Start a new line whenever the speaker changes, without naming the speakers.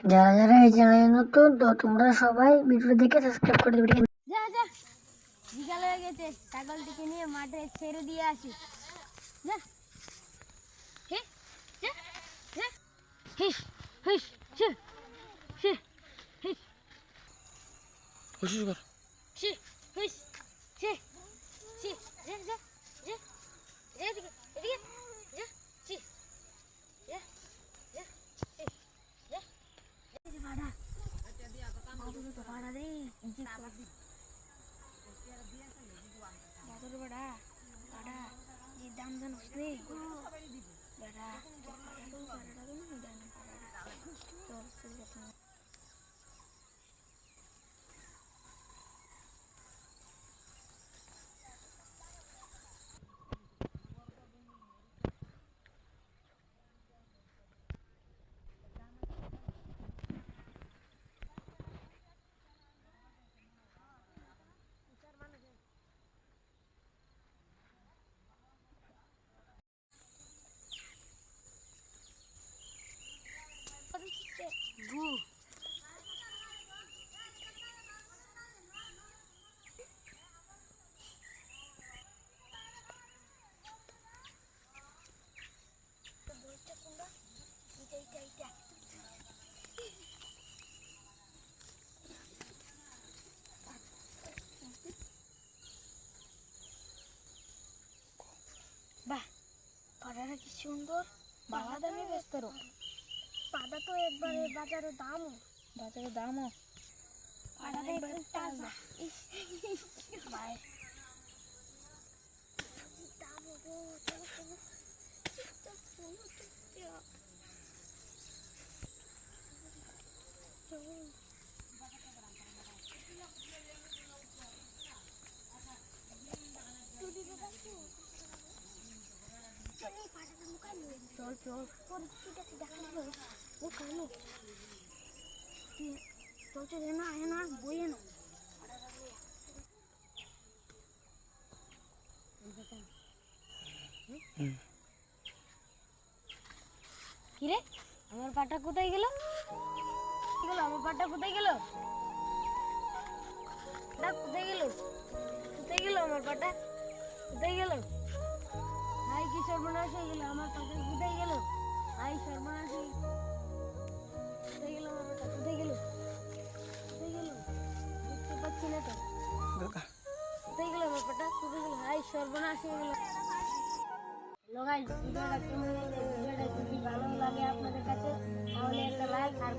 যারা যারা এই চ্যানেলে নতুন তো তোমরা সবাই ভিডিও দেখে সাবস্ক্রাইব করে দেবে।
যা যা বিকাল হয়ে গেছে, ছাগলটিকে নিয়ে মাঠে ছেড়ে দিয়ে আসি। যা হে যা যা হিস হিস ছি ছি হিস
হুশ কর
ছি হিস ছি ছি যা যা যা এদিকে এদিকে যা ছি যা যা যা এই বাড়া বাবু তো বাড়া রে জি বাদর বড়া বড়া এই দাম জানোস রে বড়া বড়া তো দাম তোর সে গু বাহ পাড়াটা কি সুন্দর, বাবা দামে ব্যস্ত রো পাড়া তো একবারে বাজারে দামও পাড়াটা একদম তাজা ভাই দাম গো চল চল পরিস্থিতিটা দেখানো ও কালো চল চল এ না বইয়ে না কিরে আমার পাটা কোথায় গেল? আমার পাটা কোথায় গেল? কোথায় গেল? কোথায় গেল আমার পাটা? কোথায় গেল? হাই কি সর্বনাশ হয়ে গেল, আমার পাটা কোথায় গেল? হাই সর্বনাশ কোথায় গেল আমার পাটা? কোথায় গেল? কোথায় গেল? দেখতে পাচ্ছি না তো। কোথায় গেল আমার পাটা? কোথায় গেল? হাই সর্বনাশ হয়ে গেল। ভিডিওটা কেমন লাগলো? ভিডিওটা যদি ভালো লাগে আপনাদের কাছে তাহলে একটা লাইক আর